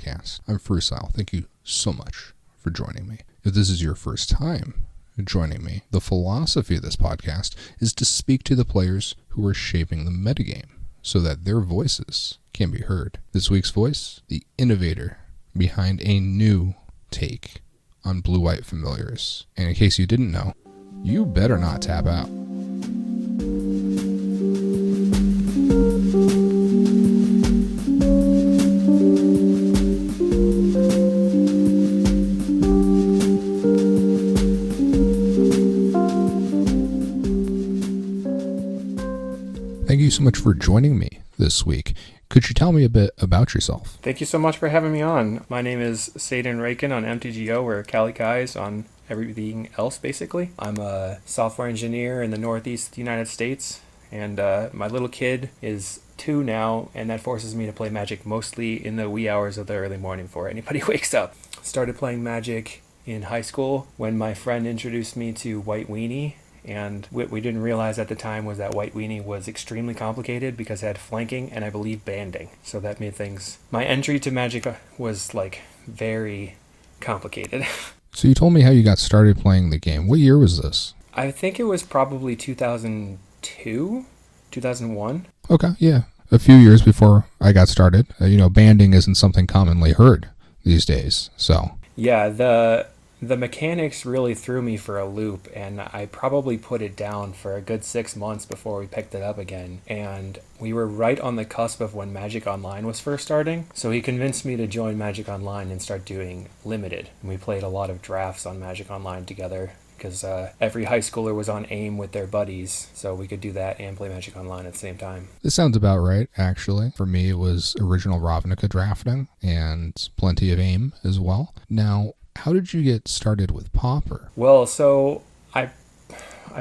Podcast. I'm Freestyle. Thank you so much for joining me. If this is your first time joining me, the philosophy of this podcast is to speak to the players who are shaping the metagame so that their voices can be heard. This week's voice, the innovator behind a new take on blue-white familiars. And in case you didn't know, you better not tap out. Thank you so much for joining me this week. Could you tell me a bit about yourself? Thank you so much for having me on. My name is Saiden.raken on MTGO. We're Cali guys on everything else, basically. I'm a software engineer in the Northeast United States, and my little kid is 2 now, and that forces me to play Magic mostly in the wee hours of the early morning before anybody wakes up. Started playing Magic in high school when my friend introduced me to White Weenie. And what we didn't realize at the time was that White Weenie was extremely complicated because it had flanking and I believe banding. So that made things... My entry to Magic was very complicated. So you told me how you got started playing the game. What year was this? I think it was probably 2002, 2001. Okay, yeah. A few years before I got started. Banding isn't something commonly heard these days, so... Yeah, the mechanics really threw me for a loop, and I probably put it down for a good 6 months before we picked it up again. And we were right on the cusp of when Magic Online was first starting, so he convinced me to join Magic Online and start doing Limited. And we played a lot of drafts on Magic Online together, because every high schooler was on AIM with their buddies, so we could do that and play Magic Online at the same time. This sounds about right, actually. For me, it was original Ravnica drafting and plenty of AIM as well. Now, how did you get started with Pauper? Well, so I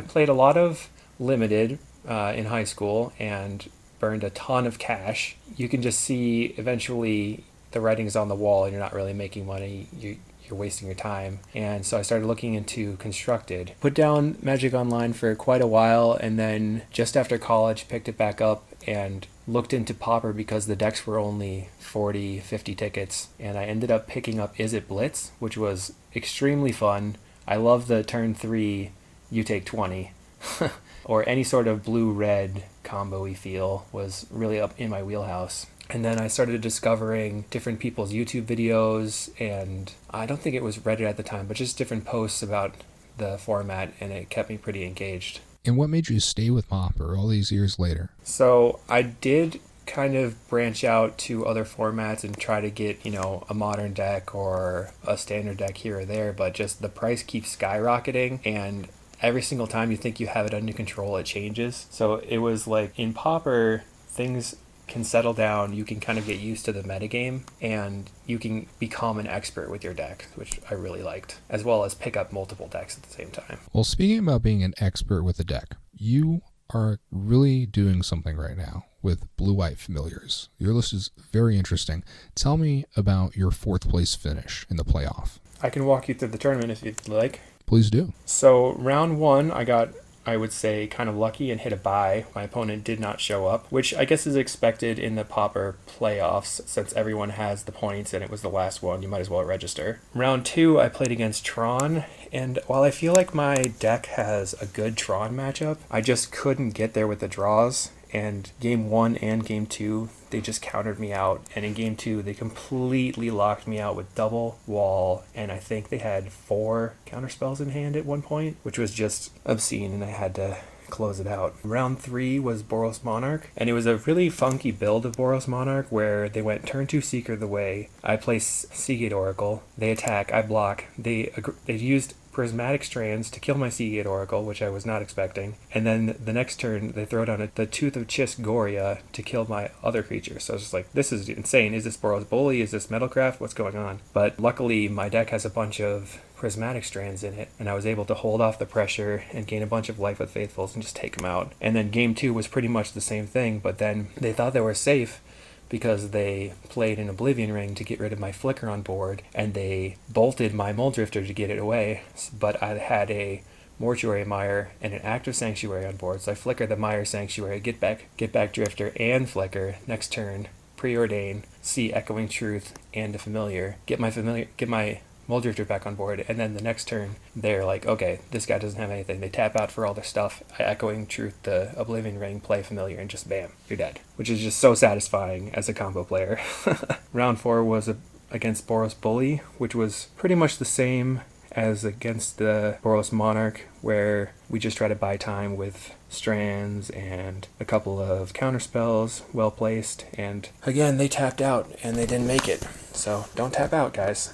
played a lot of Limited in high school and burned a ton of cash. You can just see eventually the writing's on the wall and you're not really making money. You're wasting your time. And so I started looking into Constructed. Put down Magic Online for quite a while, and then just after college picked it back up and looked into Pauper because the decks were only 40, 50 tickets, and I ended up picking up Is It Blitz, which was extremely fun. I love the turn 3, you take 20, or any sort of blue-red combo-y feel was really up in my wheelhouse. And then I started discovering different people's YouTube videos, and I don't think it was Reddit at the time, but just different posts about the format, and it kept me pretty engaged. And what made you stay with Pauper all these years later? So I did kind of branch out to other formats and try to get, a modern deck or a standard deck here or there, but just the price keeps skyrocketing, and every single time you think you have it under control, it changes. So it was like in Pauper, things can settle down, you can kind of get used to the metagame, and you can become an expert with your deck, which I really liked, as well as pick up multiple decks at the same time. Well, speaking about being an expert with a deck, you are really doing something right now with blue-white familiars. Your list is very interesting. Tell me about your 4th place finish in the playoff. I can walk you through the tournament if you'd like. Please do. So round 1, I got, I would say, kind of lucky and hit a bye. My opponent did not show up, which I guess is expected in the Pauper playoffs since everyone has the points and it was the last one. You might as well register. Round 2, I played against Tron, and while I feel like my deck has a good Tron matchup, I just couldn't get there with the draws. And game 1 and game 2, they just countered me out. And in game 2, they completely locked me out with double wall. And I think they had 4 counterspells in hand at one point, which was just obscene, and I had to close it out. Round 3 was Boros Monarch, and it was a really funky build of Boros Monarch where they went turn 2 Seeker the way. I play Seagate Oracle. They attack, I block. They used Prismatic Strands to kill my Seagate Oracle, which I was not expecting. And then the next turn, they throw down the Tooth of Chisk Goria to kill my other creature. So I was just like, this is insane. Is this Boros Bully? Is this Metalcraft? What's going on? But luckily, my deck has a bunch of Prismatic Strands in it, and I was able to hold off the pressure and gain a bunch of life with Faithfuls and just take them out. And then game 2 was pretty much the same thing, but then they thought they were safe because they played an Oblivion Ring to get rid of my Flicker on board, and they bolted my Muldrifter to get it away. But I had a Mortuary Mire and an Active Sanctuary on board, so I flicker the Mire Sanctuary, get back Drifter and Flicker. Next turn, preordain, see Echoing Truth and a familiar, get my Muldrifter back on board, and then the next turn they're like, okay, this guy doesn't have anything. They tap out for all their stuff. I Echoing Truth the Oblivion Ring, play familiar, and just bam, you're dead. Which is just so satisfying as a combo player. Round 4 was against Boros Bully, which was pretty much the same as against the Boros Monarch, where we just try to buy time with strands and a couple of counterspells well placed, and again they tapped out and they didn't make it. So don't tap out, guys.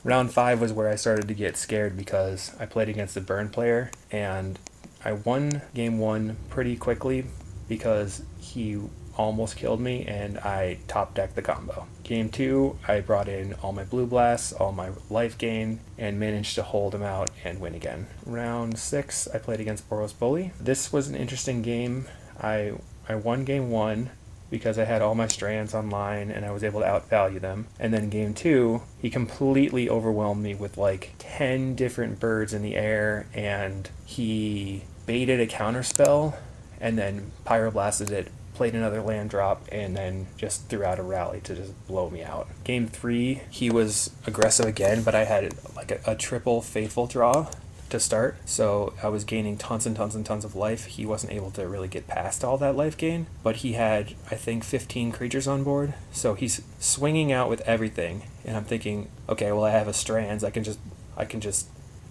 Round 5 was where I started to get scared because I played against a burn player, and I won game 1 pretty quickly because he almost killed me and I top decked the combo. Game 2, I brought in all my blue blasts, all my life gain, and managed to hold him out and win again. Round 6, I played against Boros Bully. This was an interesting game. I won game 1 because I had all my strands online and I was able to outvalue them. And then game 2, he completely overwhelmed me with like 10 different birds in the air, and he baited a counterspell and then pyroblasted it, played another land drop, and then just threw out a rally to just blow me out. Game 3, he was aggressive again, but I had like a triple faithful draw to start, so I was gaining tons and tons and tons of life. He wasn't able to really get past all that life gain, but he had, I think, 15 creatures on board, so he's swinging out with everything, and I'm thinking, okay, well, I have a strands, I can just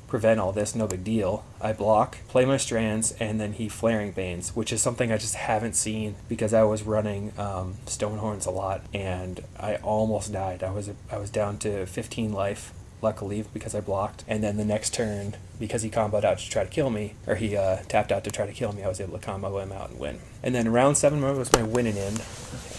prevent all this, no big deal. I block, play my strands, and then he Flaring Banes, which is something I just haven't seen because I was running Stonehorns a lot, and I almost died. I was down to 15 life, luckily, because I blocked, and then the next turn, because he comboed out to try to kill me, or he tapped out to try to kill me, I was able to combo him out and win. And then round 7 was my winning end,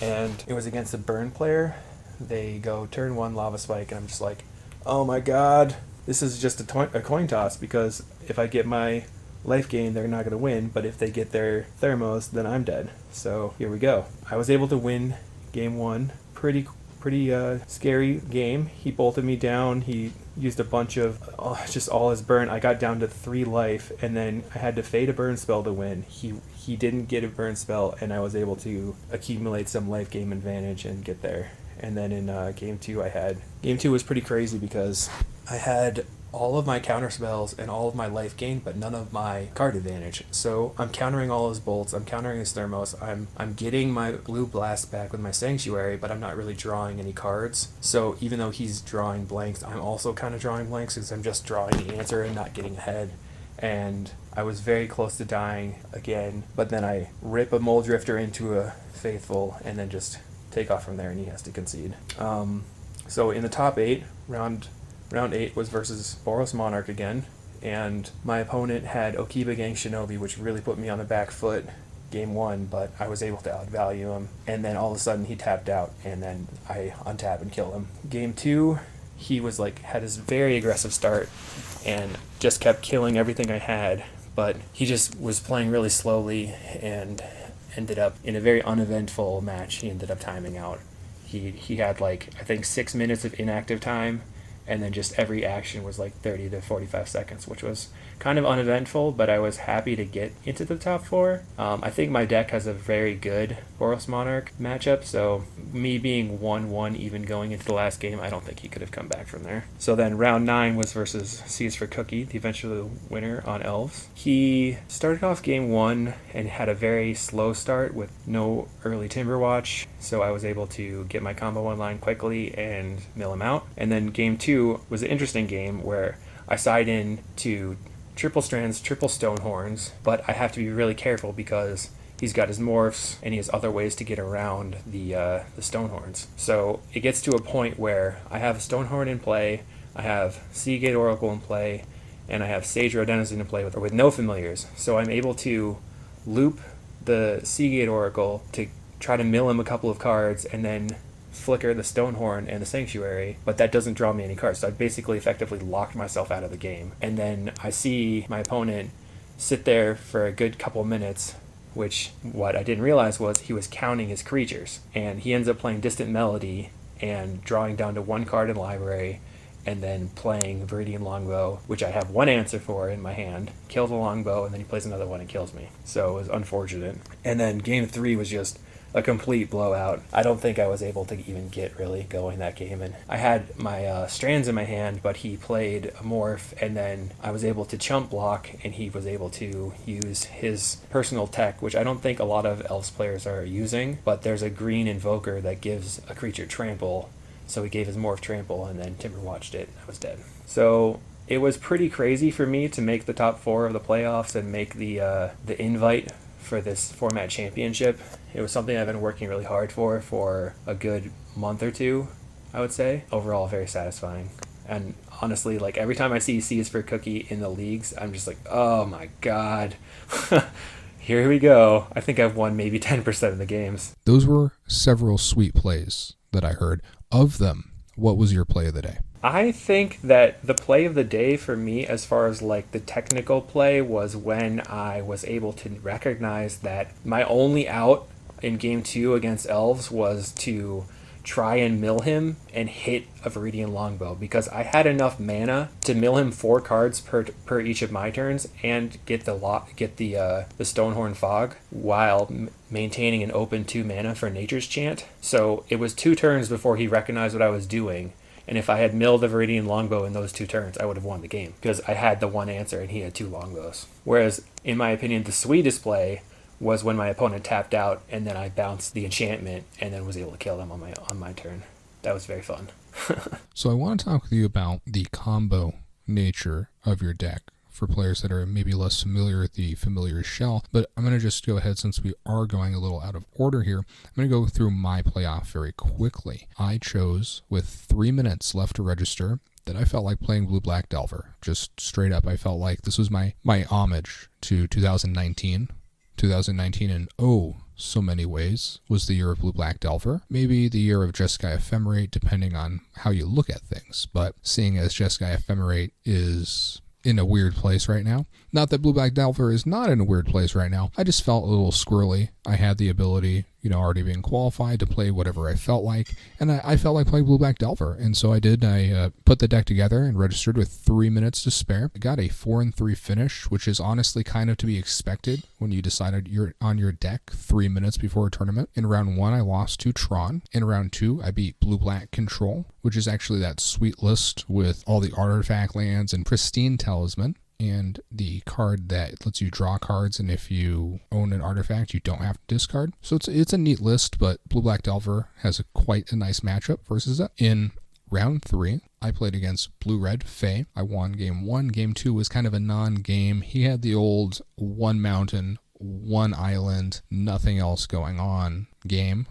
and it was against a burn player. They go turn 1 Lava Spike, and I'm just like, oh my god, this is just a coin toss, because if I get my life gain, they're not going to win, but if they get their Thermos, then I'm dead. So here we go. I was able to win game 1. Pretty scary game. He bolted me down. He used a bunch of just all his burn. I got down to 3 life, and then I had to fade a burn spell to win. He didn't get a burn spell, and I was able to accumulate some life game advantage and get there. And then in game 2, game 2 was pretty crazy because I had all of my counter spells and all of my life gain, but none of my card advantage. So I'm countering all his bolts, I'm countering his Thermos, I'm getting my blue blast back with my Sanctuary, but I'm not really drawing any cards. So even though he's drawing blanks, I'm also kind of drawing blanks because I'm just drawing the answer and not getting ahead. And I was very close to dying again, but then I rip a Muldrifter into a Faithful and then just take off from there, and he has to concede. So in the top 8, round 8 was versus Boros Monarch again, and my opponent had Okiba Gang Shinobi, which really put me on the back foot game 1, but I was able to outvalue him, and then all of a sudden he tapped out, and then I untap and kill him. Game 2, he was had his very aggressive start, and just kept killing everything I had, but he just was playing really slowly, and ended up in a very uneventful match. He ended up timing out. He had I think 6 minutes of inactive time, and then just every action was 30 to 45 seconds, which was kind of uneventful, but I was happy to get into the top 4. I think my deck has a very good Boros Monarch matchup, so me being 1-1 even going into the last game, I don't think he could have come back from there. So then round 9 was versus Seas for Cookie, the eventual winner on Elves. He started off game 1 and had a very slow start with no early Timberwatch, so I was able to get my combo online quickly and mill him out. And then game 2 was an interesting game where I side in to triple strands, triple Stonehorns, but I have to be really careful because he's got his morphs and he has other ways to get around the Stonehorns. So it gets to a point where I have a Stonehorn in play, I have Seagate Oracle in play, and I have Sage Denizen in play with no familiars. So I'm able to loop the Seagate Oracle to try to mill him a couple of cards and then flicker the Stonehorn and the Sanctuary, but that doesn't draw me any cards. So I basically effectively locked myself out of the game. And then I see my opponent sit there for a good couple minutes, which what I didn't realize was he was counting his creatures. And he ends up playing Distant Melody and drawing down to 1 card in library, and then playing Viridian Longbow, which I have 1 answer for in my hand, kill the Longbow, and then he plays another one and kills me. So it was unfortunate. And then game 3 was just a complete blowout. I don't think I was able to even get really going that game. And I had my strands in my hand, but he played a morph, and then I was able to chump block, and he was able to use his personal tech, which I don't think a lot of Elves players are using, but there's a green invoker that gives a creature trample. So he gave his morph trample, and then Timber watched it. I was dead. So it was pretty crazy for me to make the top 4 of the playoffs and make the invite for this format championship. It was something I've been working really hard for a good month or two, I would say. Overall, very satisfying. And honestly, like every time I see C's for Cookie in the leagues, I'm just like, oh my god. Here we go. I think I've won maybe 10% of the games. Those were several sweet plays that I heard. Of them, what was your play of the day? I think that the play of the day for me, as far as like the technical play, was when I was able to recognize that my only out in game 2 against Elves was to try and mill him and hit a Viridian Longbow, because I had enough mana to mill him 4 cards per each of my turns and get the Stonehorn Fog while maintaining an open 2 mana for Nature's Chant. So it was 2 turns before he recognized what I was doing. And if I had milled the Viridian Longbow in those 2 turns, I would have won the game, because I had the one answer and he had 2 longbows. Whereas, in my opinion, the sweetest play was when my opponent tapped out and then I bounced the enchantment and then was able to kill them on my turn. That was very fun. So I want to talk with you about the combo nature of your deck for players that are maybe less familiar with the familiar shell, but I'm going to just go ahead, since we are going a little out of order here. I'm going to go through my playoff very quickly. I chose, with 3 minutes left to register, that I felt like playing Blue-Black Delver. Just straight up, I felt like this was my homage to 2019. 2019 in so many ways was the year of Blue-Black Delver. Maybe the year of Jeskai Ephemerate, depending on how you look at things. But seeing as Jeskai Ephemerate is in a weird place right now. Not that Blue-Black Delver is not in a weird place right now. I just felt a little squirrely. I had the ability, already being qualified to play whatever I felt like. And I felt like playing Blue-Black Delver. And so I did. I put the deck together and registered with 3 minutes to spare. I got a 4-3 finish, which is honestly kind of to be expected when you decided you're on your deck 3 minutes before a tournament. In round 1, I lost to Tron. In round 2, I beat Blue-Black Control, which is actually that sweet list with all the artifact lands and pristine talisman, and the card that lets you draw cards, and if you own an artifact, you don't have to discard. So it's a neat list, but Blue-Black Delver has quite a nice matchup versus it. In round 3, I played against Blue-Red Fae. I won game 1. Game 2 was kind of a non-game. He had the old 1 mountain, 1 island, nothing else going on game,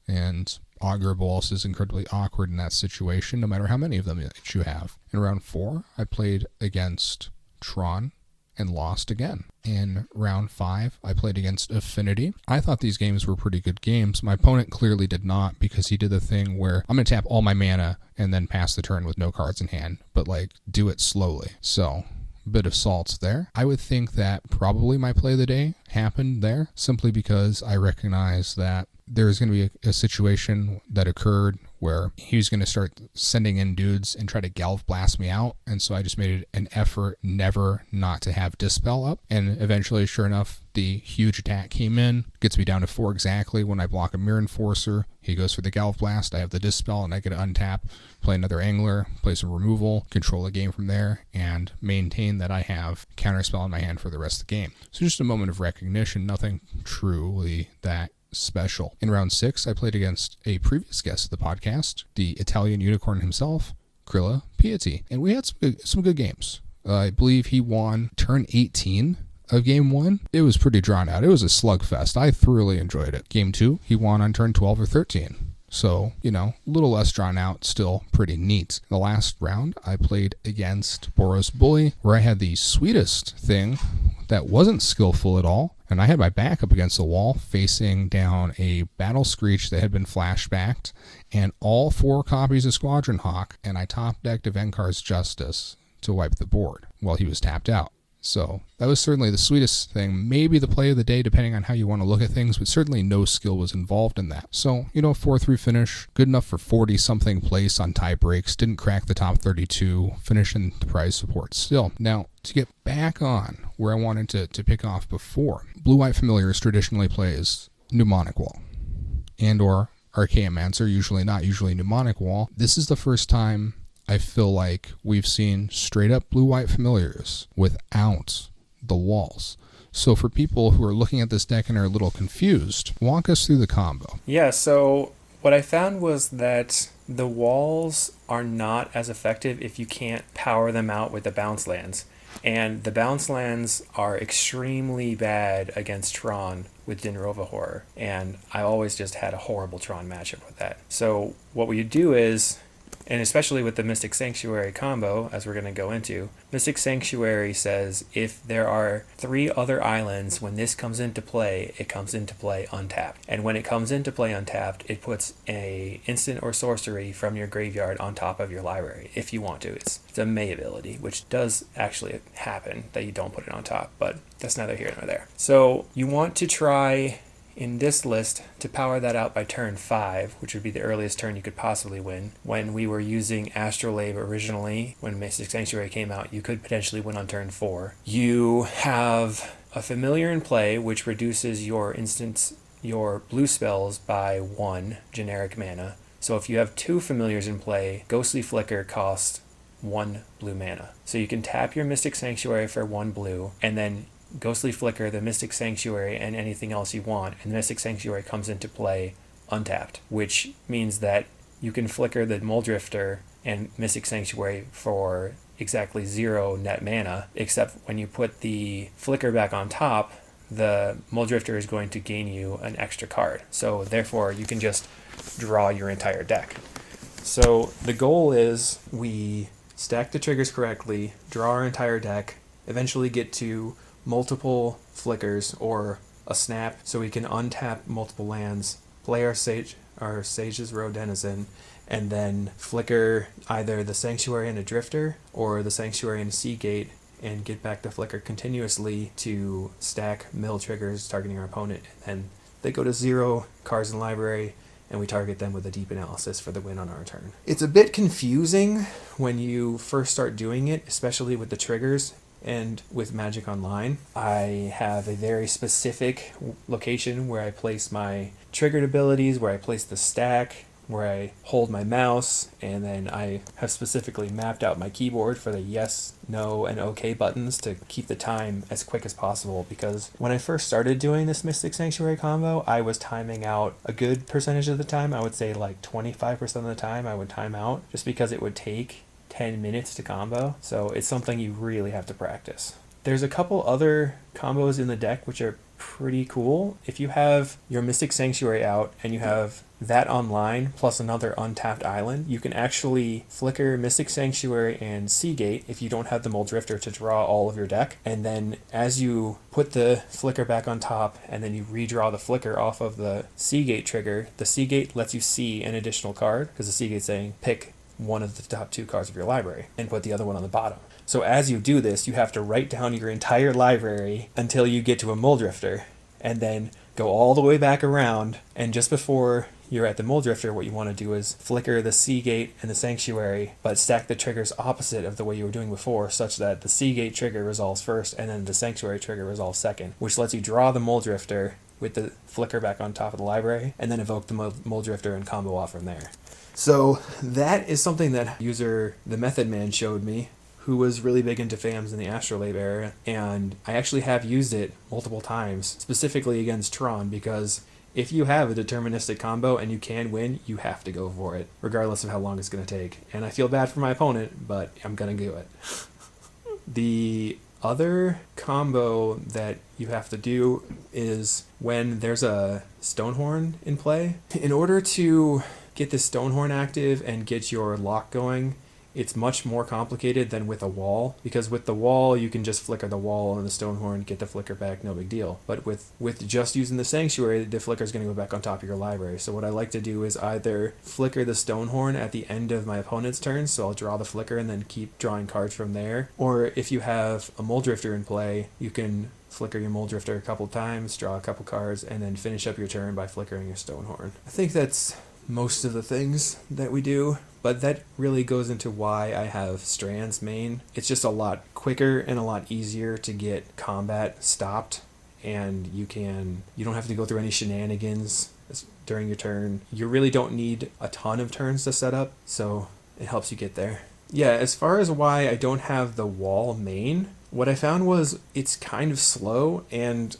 and Augur Bolas is incredibly awkward in that situation, no matter how many of them that you have. In round 4, I played against Tron and lost again. In round 5, I played against Affinity. I thought these games were pretty good games. My opponent clearly did not, because he did the thing where I'm going to tap all my mana and then pass the turn with no cards in hand, but do it slowly. So, a bit of salts there. I would think that probably my play of the day happened there, simply because I recognize that there's going to be a situation that occurred where he was going to start sending in dudes and try to Galv Blast me out, and so I just made it an effort never not to have Dispel up, and eventually, sure enough, the huge attack came in, gets me down to 4 exactly. When I block a Mirror Enforcer, he goes for the Galv Blast, I have the Dispel, and I get to untap, play another Angler, play some removal, control the game from there, and maintain that I have Counterspell in my hand for the rest of the game. So just a moment of recognition, nothing truly that special. In round 6, I played against a previous guest of the podcast, the Italian unicorn himself, Krilla Piety, and we had some good games. I believe he won turn 18 of game 1. It was pretty drawn out. It was a slugfest. I thoroughly enjoyed it. Game 2, he won on turn 12 or 13. So, a little less drawn out, still pretty neat. The last round, I played against Boros Bully, where I had the sweetest thing that wasn't skillful at all, and I had my back up against the wall, facing down a Battle Screech that had been flashbacked, and all 4 copies of Squadron Hawk, and I top-decked Venkar's Justice to wipe the board while he was tapped out. So that was certainly the sweetest thing, maybe the play of the day, depending on how you want to look at things, but certainly no skill was involved in that. So, 4-3 finish, good enough for 40-something place on tie breaks, didn't crack the top 32, finishing the prize support still. Now, to get back on where I wanted to pick off before, Blue-White Familiars traditionally plays Mnemonic Wall. and or Archaeomancer, usually not, usually Mnemonic Wall. This is the first time I feel like we've seen straight up blue-white familiars without the walls. So for people who are looking at this deck and are a little confused, walk us through the combo. Yeah, so what I found was that the walls are not as effective if you can't power them out with the bounce lands. And the bounce lands are extremely bad against Tron with Dinrova Horror. And I always just had a horrible Tron matchup with that. So what we do is, and especially with the Mystic Sanctuary combo, as we're going to go into, Mystic Sanctuary says if there are 3 other islands, when this comes into play, it comes into play untapped. And when it comes into play untapped, it puts a instant or sorcery from your graveyard on top of your library, if you want to. It's a May ability, which does actually happen that you don't put it on top, but that's neither here nor there. So you want to try in this list to power that out by turn 5, which would be the earliest turn you could possibly win. When we were using Astrolabe originally, when Mystic Sanctuary came out, you could potentially win on turn 4. You have a familiar in play, which reduces your blue spells by 1 generic mana. So if you have 2 familiars in play, Ghostly Flicker costs 1 blue mana. So you can tap your Mystic Sanctuary for 1 blue, and then Ghostly Flicker, the Mystic Sanctuary, and anything else you want, and the Mystic Sanctuary comes into play untapped, which means that you can flicker the Muldrifter and Mystic Sanctuary for exactly 0 net mana, except when you put the flicker back on top, the Muldrifter is going to gain you an extra card. So therefore, you can just draw your entire deck. So the goal is we stack the triggers correctly, draw our entire deck, eventually get to multiple flickers or a snap so we can untap multiple lands, play our Sage's Row Denizen, and then flicker either the Sanctuary and a Drifter or the Sanctuary and a Seagate and get back the flicker continuously to stack mill triggers targeting our opponent. And they go to 0 cards in the library, and we target them with a deep analysis for the win on our turn. It's a bit confusing when you first start doing it, especially with the triggers. And with Magic Online, I have a very specific location where I place my triggered abilities, where I place the stack, where I hold my mouse, and then I have specifically mapped out my keyboard for the yes, no, and okay buttons to keep the time as quick as possible, because when I first started doing this Mystic Sanctuary combo, I was timing out a good percentage of the time. I would say like 25% of the time I would time out, just because it would take 10 minutes to combo, so it's something you really have to practice. There's a couple other combos in the deck which are pretty cool. If you have your Mystic Sanctuary out and you have that online plus another untapped island, you can actually flicker Mystic Sanctuary and Seagate if you don't have the Muldrifter to draw all of your deck, and then as you put the flicker back on top and then you redraw the flicker off of the Seagate trigger, the Seagate lets you see an additional card, because the Seagate's saying pick one of the top 2 cards of your library and put the other one on the bottom. So as you do this, you have to write down your entire library until you get to a Muldrifter, and then go all the way back around, and just before you're at the Muldrifter, what you want to do is flicker the Seagate and the Sanctuary, but stack the triggers opposite of the way you were doing before, such that the Seagate trigger resolves first and then the Sanctuary trigger resolves second, which lets you draw the Muldrifter with the flicker back on top of the library, and then evoke the Muldrifter and combo off from there. So that is something that user The Method Man showed me, who was really big into FAMs in the Astrolabe era, and I actually have used it multiple times, specifically against Tron, because if you have a deterministic combo and you can win, you have to go for it, regardless of how long it's going to take. And I feel bad for my opponent, but I'm going to do it. The other combo that you have to do is when there's a Stonehorn in play. In order to get this Stonehorn active and get your lock going, it's much more complicated than with a wall, because with the wall you can just flicker the wall and the Stonehorn, get the flicker back, no big deal. But with just using the Sanctuary, the flicker is going to go back on top of your library. So what I like to do is either flicker the Stonehorn at the end of my opponent's turn, so I'll draw the flicker and then keep drawing cards from there. Or if you have a Muldrifter in play, you can flicker your Muldrifter a couple times, draw a couple cards, and then finish up your turn by flickering your Stonehorn. I think that's most of the things that we do, but that really goes into why I have Strands main. It's just a lot quicker and a lot easier to get combat stopped, and you don't have to go through any shenanigans during your turn. You really don't need a ton of turns to set up, so it helps you get there. Yeah, as far as why I don't have the wall main, what I found was it's kind of slow, and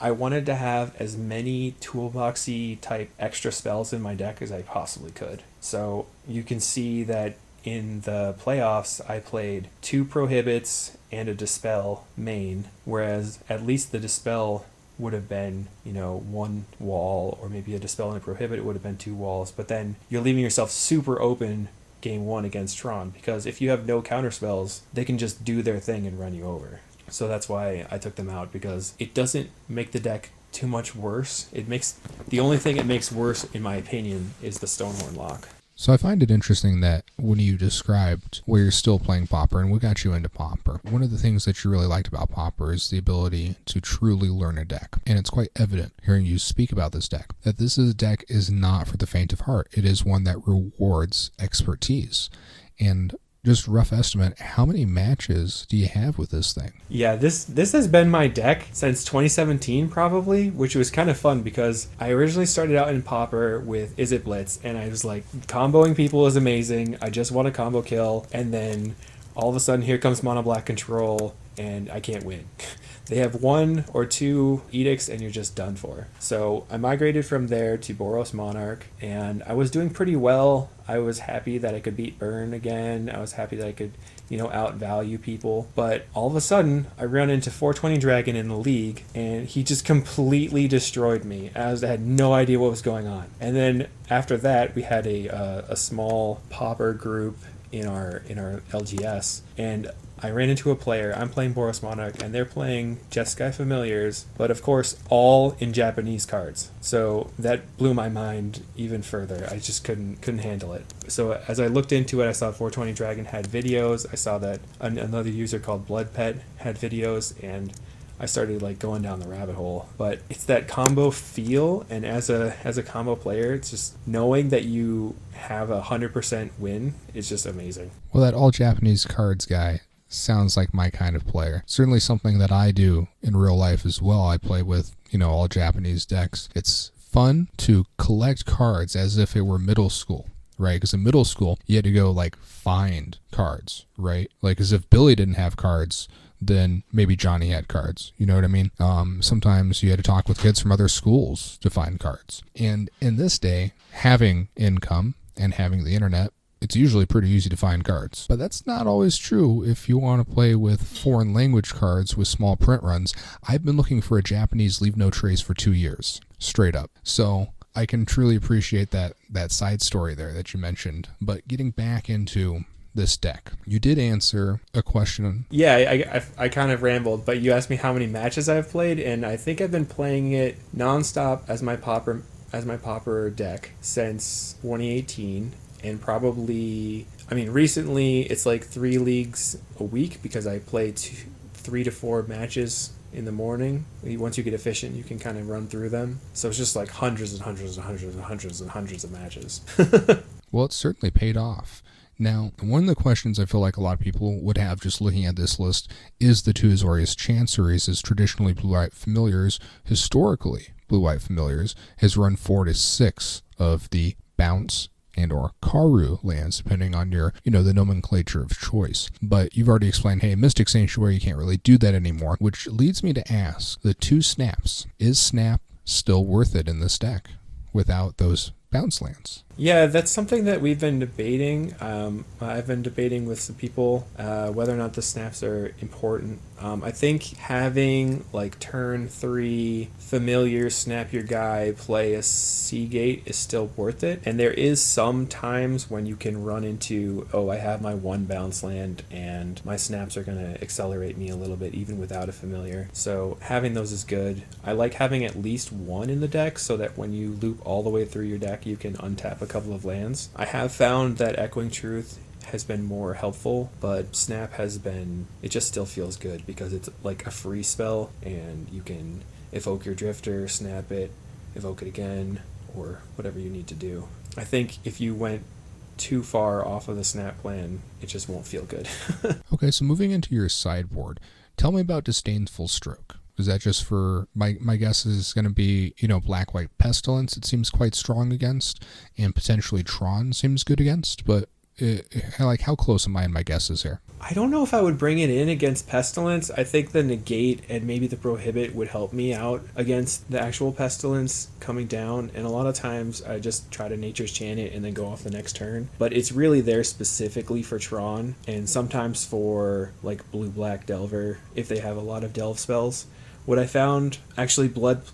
I wanted to have as many toolboxy type extra spells in my deck as I possibly could. So you can see that in the playoffs, I played 2 Prohibits and a Dispel main, whereas at least the Dispel would have been, 1 wall, or maybe a Dispel and a Prohibit, it would have been 2 walls. But then you're leaving yourself super open game 1 against Tron, because if you have no counter spells, they can just do their thing and run you over. So that's why I took them out, because it doesn't make the deck too much worse. The only thing it makes worse, in my opinion, is the Stonehorn lock. So I find it interesting that when you described where you're still playing Pauper and what got you into Pauper, one of the things that you really liked about Pauper is the ability to truly learn a deck. And it's quite evident hearing you speak about this deck that deck is not for the faint of heart. It is one that rewards expertise. And just rough estimate, how many matches do you have with this thing? Yeah, this has been my deck since 2017 probably, which was kind of fun because I originally started out in Pauper with Is It Blitz, and I was like, comboing people is amazing, I just want a combo kill, and then all of a sudden here comes Mono Black Control, and I can't win. They have 1 or 2 edicts and you're just done for. So I migrated from there to Boros Monarch, and I was doing pretty well. I was happy that I could beat Burn again. I was happy that I could, outvalue people. But all of a sudden, I ran into 420 Dragon in the league, and he just completely destroyed me. I had no idea what was going on. And then after that, we had a small Pauper group in our LGS, and I ran into a player. I'm playing Boros Monarch, and they're playing Jeskai Familiars, but of course all in Japanese cards. So that blew my mind even further. I just couldn't handle it. So as I looked into it, I saw 420 Dragon had videos. I saw that another user called Blood Pet had videos, and I started going down the rabbit hole. But it's that combo feel, and as a combo player, it's just knowing that you have 100% win is just amazing. Well, that all Japanese cards guy sounds like my kind of player. Certainly something that I do in real life as well. I play with, all Japanese decks. It's fun to collect cards as if it were middle school, right? Because in middle school, you had to go find cards, right? As if Billy didn't have cards, then maybe Johnny had cards. You know what I mean? Sometimes you had to talk with kids from other schools to find cards. And in this day, having income and having the internet, it's usually pretty easy to find cards. But that's not always true if you want to play with foreign language cards with small print runs. I've been looking for a Japanese Leave No Trace for 2 years, straight up. So I can truly appreciate that side story there that you mentioned. But getting back into this deck, you did answer a question. Yeah, I kind of rambled, but you asked me how many matches I've played, and I think I've been playing it nonstop as my Pauper deck since 2018. And probably, recently it's 3 leagues a week because I play 3 to 4 matches in the morning. Once you get efficient, you can kind of run through them. So it's just hundreds and hundreds and hundreds and hundreds and hundreds of matches. Well, it's certainly paid off. Now, one of the questions I feel like a lot of people would have just looking at this list is the 2 Azorius Chanceries as traditionally blue-white familiars. Historically, blue-white familiars has run 4 to 6 of the bounce and or Karu lands, depending on your, the nomenclature of choice. But you've already explained, hey, Mystic Sanctuary, you can't really do that anymore, which leads me to ask, the 2 snaps, is snap still worth it in this deck without those bounce lands? Yeah, that's something that we've been debating. I've been debating with some people whether or not the snaps are important. I think having turn 3 familiar snap your guy, play a Seagate is still worth it. And there is some times when you can run into, I have my 1 bounce land and my snaps are going to accelerate me a little bit even without a familiar. So having those is good. I like having at least 1 in the deck so that when you loop all the way through your deck, you can untap a couple of lands. I have found that Echoing Truth has been more helpful, but Snap it just still feels good because it's a free spell and you can evoke your Drifter, snap it, evoke it again, or whatever you need to do. I think if you went too far off of the Snap plan, it just won't feel good. Okay, so moving into your sideboard, tell me about Disdainful Stroke. Is that just for, my guess is going to be, Black-White Pestilence it seems quite strong against, and potentially Tron seems good against, but how close am I in my guesses here? I don't know if I would bring it in against Pestilence. I think the Negate and maybe the Prohibit would help me out against the actual Pestilence coming down, and a lot of times I just try to Nature's Chant it and then go off the next turn. But it's really there specifically for Tron, and sometimes for like Blue-Black Delver if they have a lot of Delve spells. What I found, actually Blood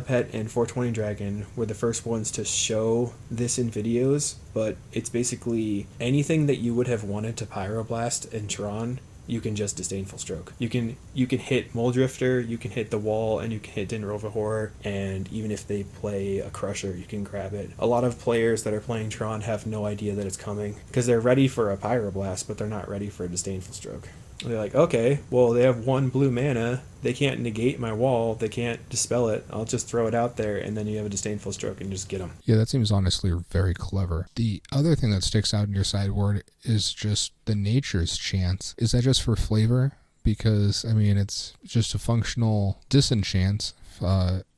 Pet and 420 Dragon were the first ones to show this in videos, but it's basically anything that you would have wanted to Pyroblast in Tron, you can just Disdainful Stroke. You can hit Moldrifter, you can hit the wall, and you can hit Din Rova Horror, and even if they play a Crusher, you can grab it. A lot of players that are playing Tron have no idea that it's coming, because they're ready for a Pyroblast, but they're not ready for a Disdainful Stroke. They're like, okay, well, they have 1 blue mana. They can't negate my wall. They can't dispel it. I'll just throw it out there, and then you have a Disdainful Stroke and just get them. Yeah, that seems honestly very clever. The other thing that sticks out in your sideboard is just the Nature's Chant. Is that just for flavor? Because, it's just a functional disenchant.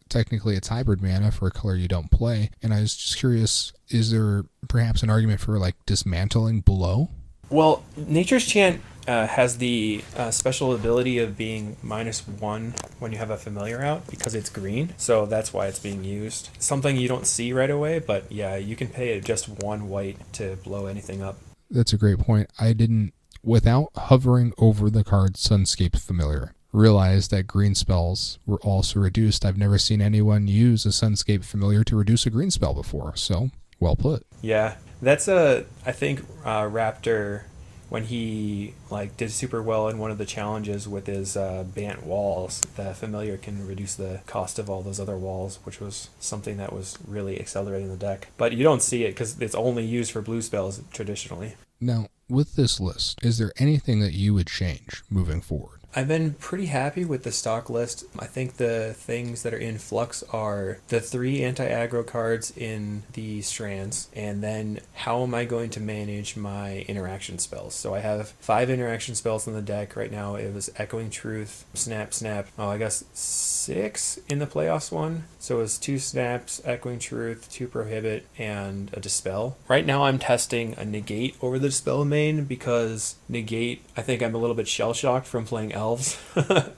Technically, it's hybrid mana for a color you don't play. And I was just curious, is there perhaps an argument for, dismantling Blow? Well, Nature's Chant has the special ability of being -1 when you have a familiar out because it's green, so that's why it's being used. Something you don't see right away, but yeah, you can pay just 1 white to blow anything up. That's a great point. I didn't, without hovering over the card Sunscape Familiar, realize that green spells were also reduced. I've never seen anyone use a Sunscape Familiar to reduce a green spell before, so well put. Yeah, that's I think Raptor, when he did super well in one of the challenges with his Bant walls, the familiar can reduce the cost of all those other walls, which was something that was really accelerating the deck. But you don't see it because it's only used for blue spells traditionally. Now, with this list, is there anything that you would change moving forward? I've been pretty happy with the stock list. I think the things that are in flux are the 3 anti-aggro cards in the strands, and then how am I going to manage my interaction spells. So I have 5 interaction spells in the deck right now. It was Echoing Truth, Snap, I guess 6 in the playoffs one. So it was 2 snaps, Echoing Truth, 2 prohibit, and a dispel. Right now I'm testing a negate over the dispel main because negate, I think I'm a little bit shell-shocked from playing elves.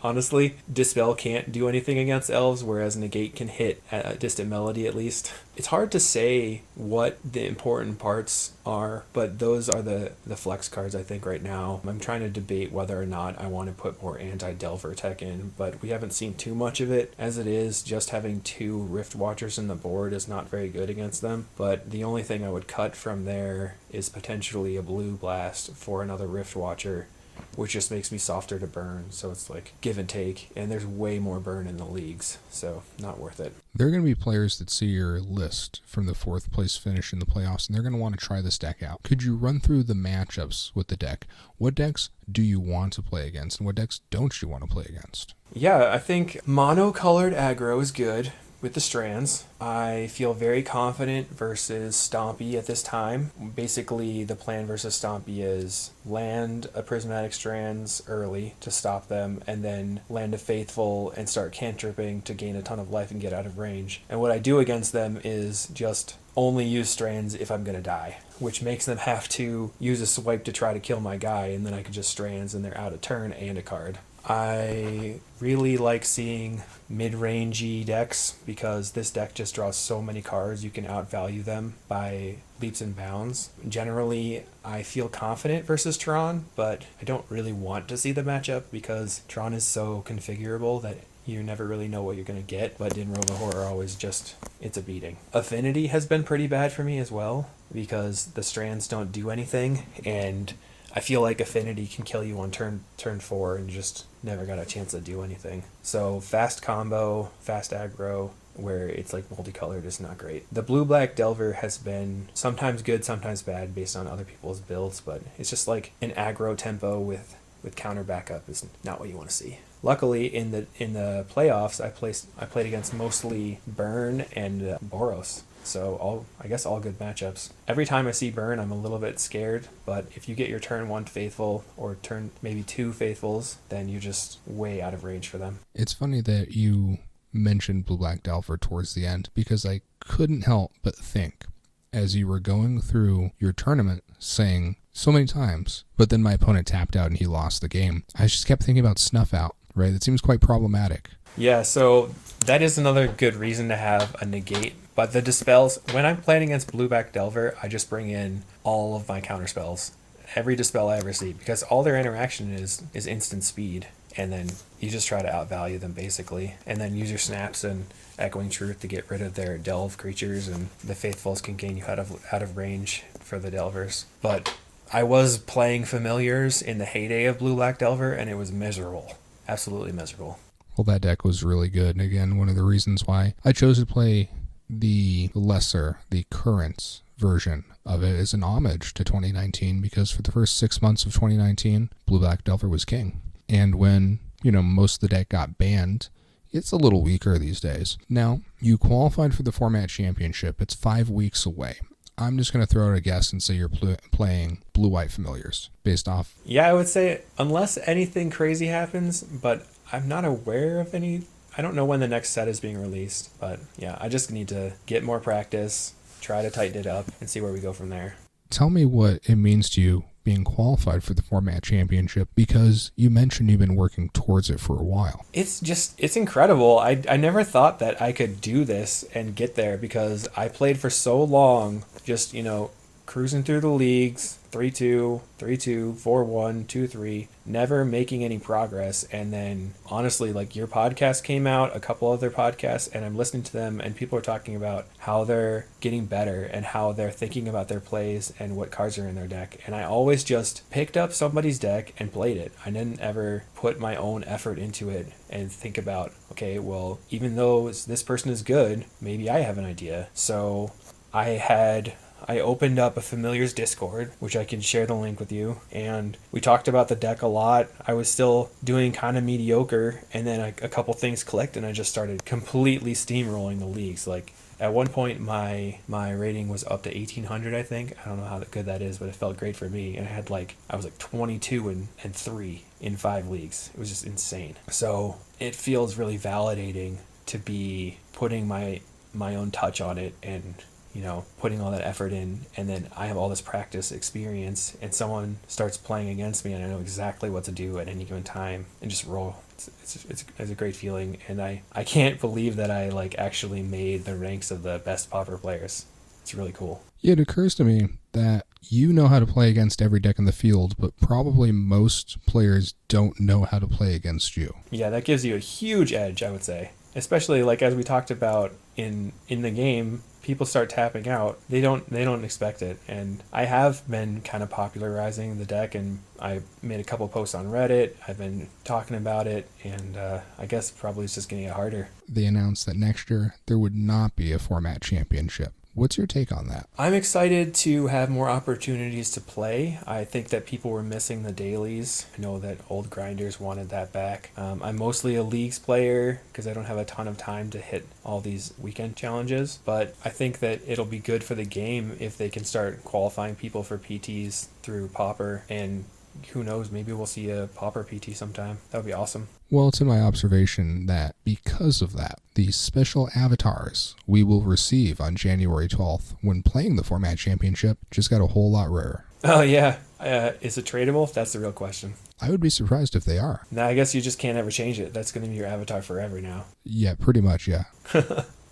Honestly, dispel can't do anything against elves, whereas negate can hit at a distant melody at least. It's hard to say what the important parts are, but those are the flex cards I think right now. I'm trying to debate whether or not I want to put more anti-Delver tech in, but we haven't seen too much of it. As it is, just having 2 Rift Watchers in the board is not very good against them, but the only thing I would cut from there is potentially a Blue Blast for another Rift Watcher, which just makes me softer to burn, so it's give and take, and there's way more burn in the leagues, so not worth it. There are going to be players that see your list from the 4th place finish in the playoffs, and they're going to want to try this deck out. Could you run through the matchups with the deck? What decks do you want to play against, and what decks don't you want to play against? Yeah, I think mono-colored aggro is good with the strands. I feel very confident versus Stompy at this time. Basically, the plan versus Stompy is land a Prismatic Strands early to stop them, and then land a Faithful and start cantripping to gain a ton of life and get out of range. And what I do against them is just only use strands if I'm going to die, which makes them have to use a swipe to try to kill my guy, and then I can just strands and they're out a turn and a card. I really like seeing mid-rangey decks because this deck just draws so many cards you can outvalue them by leaps and bounds. Generally, I feel confident versus Tron, but I don't really want to see the matchup because Tron is so configurable that you never really know what you're going to get, but Din Rova Horror always just, it's a beating. Affinity has been pretty bad for me as well because the strands don't do anything, and I feel like Affinity can kill you on turn 4 and just never got a chance to do anything. So fast combo, fast aggro, where it's multicolored is not great. The Blue-Black Delver has been sometimes good, sometimes bad based on other people's builds, but it's just an aggro tempo with counter backup is not what you want to see. Luckily, in the playoffs, I played against mostly Burn and Boros. So I guess all good matchups. Every time I see burn, I'm a little bit scared, but if you get your turn 1 faithful or turn maybe 2 faithfuls, then you're just way out of range for them. It's funny that you mentioned Blue-Black Delver towards the end, because I couldn't help but think, as you were going through your tournament, saying so many times, but then my opponent tapped out and he lost the game, I just kept thinking about Snuff Out, right? It seems quite problematic. Yeah, so that is another good reason to have a negate. But the dispels, when I'm playing against Blue-Back Delver, I just bring in all of my counter spells. Every dispel I ever see, because all their interaction is instant speed. And then you just try to outvalue them, basically. And then use your snaps and Echoing Truth to get rid of their delve creatures, and the Faithfuls can gain you out of range for the delvers. But I was playing Familiars in the heyday of Blue-Black Delver, and it was miserable. Absolutely miserable. Well, that deck was really good. And again, one of the reasons why I chose to play the current version of it is an homage to 2019, because for the first 6 months of 2019, Blue-Black Delver was king. And when, most of the deck got banned, it's a little weaker these days. Now, you qualified for the format championship. It's 5 weeks away. I'm just going to throw out a guess and say you're playing Blue-White Familiars based off. Yeah, I would say unless anything crazy happens, but I'm not aware of any. I don't know when the next set is being released, but yeah, I just need to get more practice, try to tighten it up, and see where we go from there. Tell me what it means to you being qualified for the format championship, because you mentioned you've been working towards it for a while. It's incredible. I never thought that I could do this and get there, because I played for so long, just, cruising through the leagues, 3-2, 3-2, 4-1, 2-3, never making any progress. And then honestly, like, your podcast came out, a couple other podcasts, and I'm listening to them, and people are talking about how they're getting better and how they're thinking about their plays and what cards are in their deck. And I always just picked up somebody's deck and played it. I didn't ever put my own effort into it and think about, okay, well, even though this person is good, maybe I have an idea. So I opened up a Familiars Discord, which I can share the link with you, and we talked about the deck a lot. I was still doing kind of mediocre, and then a couple things clicked, and I just started completely steamrolling the leagues. Like, at one point, my rating was up to 1,800, I think. I don't know how good that is, but it felt great for me. And I was like 22 and 3 in 5 leagues. It was just insane. So it feels really validating to be putting my own touch on it and putting all that effort in, and then I have all this practice experience, and someone starts playing against me, and I know exactly what to do at any given time and just roll. It's a great feeling, and I can't believe that I actually made the ranks of the best Pauper players. It's really cool. It occurs to me that you know how to play against every deck in the field, but probably most players don't know how to play against you. Yeah, that gives you a huge edge, I would say. Especially as we talked about in the game, people start tapping out. They don't expect it. And I have been kind of popularizing the deck, and I made a couple posts on Reddit. I've been talking about it, and I guess probably it's just getting harder. They announced that next year there would not be a format championship. What's your take on that? I'm excited to have more opportunities to play. I think that people were missing the dailies. I know that old grinders wanted that back. I'm mostly a leagues player because I don't have a ton of time to hit all these weekend challenges, but I think that it'll be good for the game if they can start qualifying people for PTs through Pauper, and who knows, maybe we'll see a Pauper PT sometime. That would be awesome. Well, it's in my observation that because of that, the special avatars we will receive on January 12th when playing the Format Championship just got a whole lot rarer. Oh, yeah. Is it tradable? That's the real question. I would be surprised if they are. Now, I guess you just can't ever change it. That's going to be your avatar forever now. Yeah, pretty much, yeah.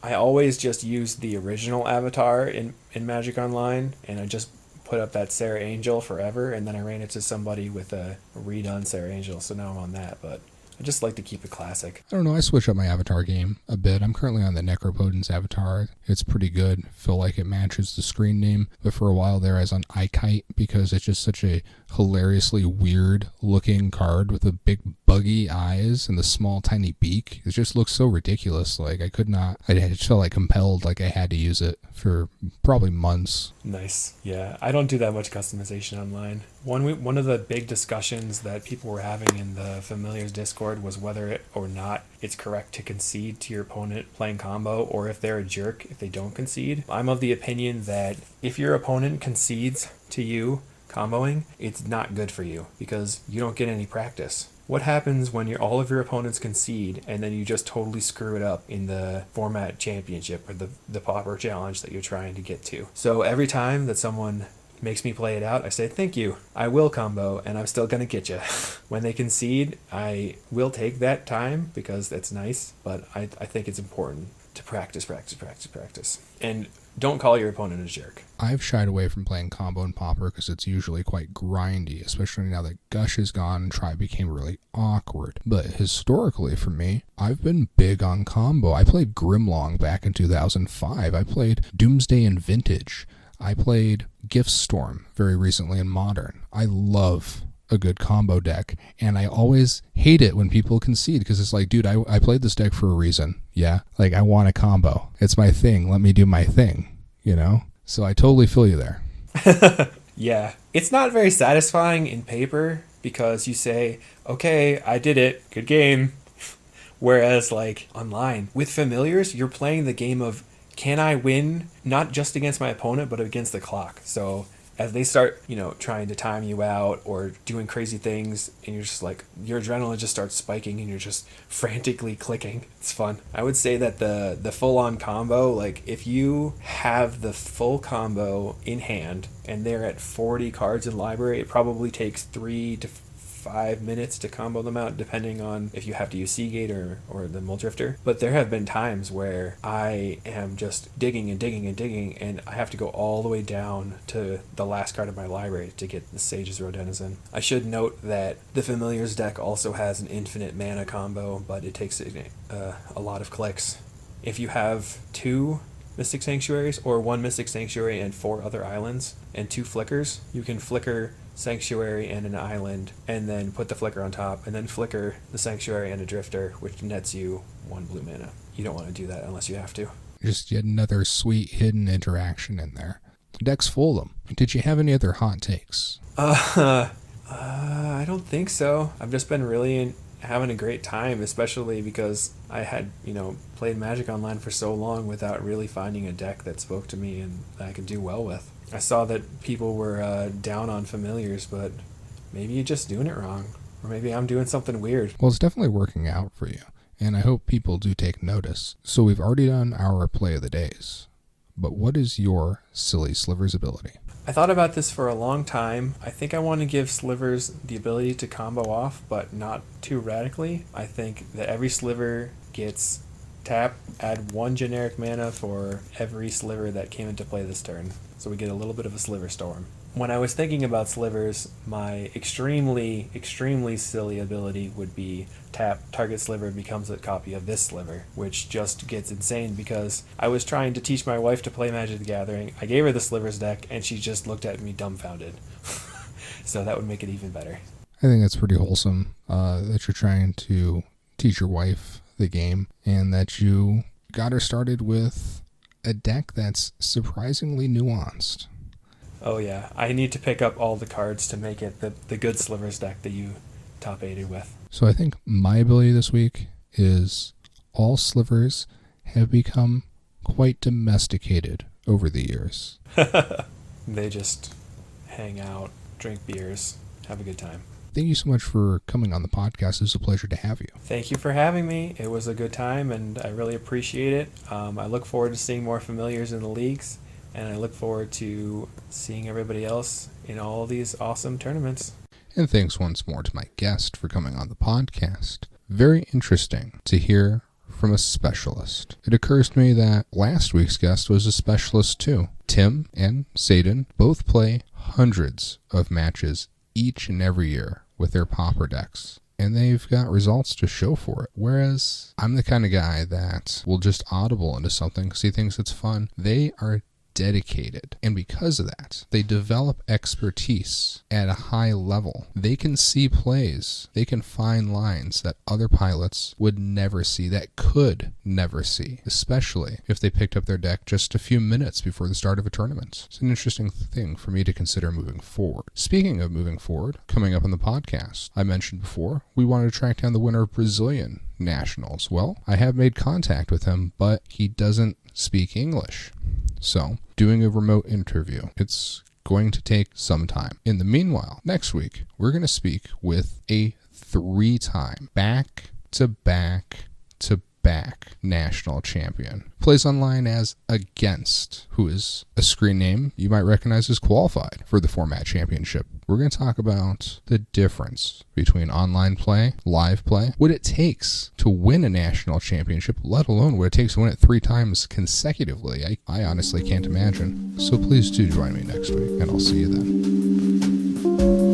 I always just used the original avatar in Magic Online, and I just put up that Sarah Angel forever, and then I ran into somebody with a redone Sarah Angel, so now I'm on that, but I just like to keep it classic. I don't know, I switch up my avatar game a bit. I'm currently on the Necropotence avatar. It's pretty good. Feel like it matches the screen name, but for a while there I was on Ikite because it's just such a hilariously weird looking card with the big buggy eyes and the small tiny beak. It just looks so ridiculous. I just felt compelled, I had to use it for probably months. Nice. Yeah, I don't do that much customization online. One of the big discussions that people were having in the Familiars Discord Discord was whether or not it's correct to concede to your opponent playing combo, or if they're a jerk if they don't concede. I'm of the opinion that if your opponent concedes to you comboing, it's not good for you because you don't get any practice. What happens when all of your opponents concede and then you just totally screw it up in the format championship or the Pauper challenge that you're trying to get to? So every time that someone makes me play it out, I say, thank you, I will combo, and I'm still going to get you. When they concede, I will take that time because that's nice, but I think it's important to practice. And don't call your opponent a jerk. I've shied away from playing combo and Pauper because it's usually quite grindy, especially now that Gush is gone and Try became really awkward. But historically for me, I've been big on combo. I played Grimlong back in 2005. I played Doomsday in Vintage. I played Giftstorm very recently in Modern. I love a good combo deck, and I always hate it when people concede because it's like, dude, I played this deck for a reason. Yeah, like I want a combo. It's my thing. Let me do my thing, you know? So I totally feel you there. Yeah, it's not very satisfying in paper because you say, okay, I did it, good game. Whereas like online with familiars, you're playing the game of, can I win not just against my opponent but against the clock? So as they start, trying to time you out or doing crazy things, and you're just like, your adrenaline just starts spiking and you're just frantically clicking. It's fun. I would say that the full-on combo, like if you have the full combo in hand and they're at 40 cards in library, it probably takes 3 to 5 minutes to combo them out, depending on if you have to use Seagate or the Muldrifter. But there have been times where I am just digging and I have to go all the way down to the last card of my library to get the Sage's Rodenizen. I should note that the Familiars deck also has an infinite mana combo, but it takes a lot of clicks. If you have 2 Mystic Sanctuaries or 1 Mystic Sanctuary and 4 other islands and 2 flickers, you can flicker Sanctuary and an island and then put the flicker on top and then flicker the Sanctuary and a Drifter, which nets you 1 blue mana. You don't want to do that unless you have to. Just yet another sweet hidden interaction in there. The deck's full of them. Did you have any other hot takes? I don't think so. I've just been really having a great time, especially because I had, played Magic Online for so long without really finding a deck that spoke to me and that I could do well with. I saw that people were down on Familiars, but maybe you're just doing it wrong. Or maybe I'm doing something weird. Well, it's definitely working out for you, and I hope people do take notice. So we've already done our play of the days, but what is your Silly Slivers ability? I thought about this for a long time. I think I want to give Slivers the ability to combo off, but not too radically. I think that every Sliver gets tap, add 1 generic mana for every Sliver that came into play this turn. So we get a little bit of a Sliver storm. When I was thinking about Slivers, my extremely, extremely silly ability would be tap, target Sliver becomes a copy of this Sliver, which just gets insane because I was trying to teach my wife to play Magic the Gathering. I gave her the Slivers deck, and she just looked at me dumbfounded. So that would make it even better. I think that's pretty wholesome, that you're trying to teach your wife the game, and that you got her started with a deck that's surprisingly nuanced. Oh yeah, I need to pick up all the cards to make it the good Slivers deck that you top 8'd with. So I think my ability this week is all Slivers have become quite domesticated over the years. They just hang out, drink beers, have a good time. Thank you so much for coming on the podcast. It was a pleasure to have you. Thank you for having me. It was a good time, and I really appreciate it. I look forward to seeing more Familiars in the leagues, and I look forward to seeing everybody else in all these awesome tournaments. And thanks once more to my guest for coming on the podcast. Very interesting to hear from a specialist. It occurs to me that last week's guest was a specialist too. Tim and Saiden both play hundreds of matches each and every year with their Pauper decks, and they've got results to show for it. Whereas I'm the kind of guy that will just audible into something because he thinks it's fun. They are dedicated. And because of that, they develop expertise at a high level. They can see plays. They can find lines that other pilots would never see, that could never see, especially if they picked up their deck just a few minutes before the start of a tournament. It's an interesting thing for me to consider moving forward. Speaking of moving forward, coming up on the podcast, I mentioned before, we wanted to track down the winner of Brazilian Nationals. Well, I have made contact with him, but he doesn't speak English. So, doing a remote interview, it's going to take some time. In the meanwhile, next week, we're going to speak with a 3-time back-to-back national champion. Plays online as Against, who is a screen name you might recognize as qualified for the format championship. We're going to talk about the difference between online play, live play, what it takes to win a national championship, let alone what it takes to win it 3 times consecutively. I honestly can't imagine. So please do join me next week, and I'll see you then.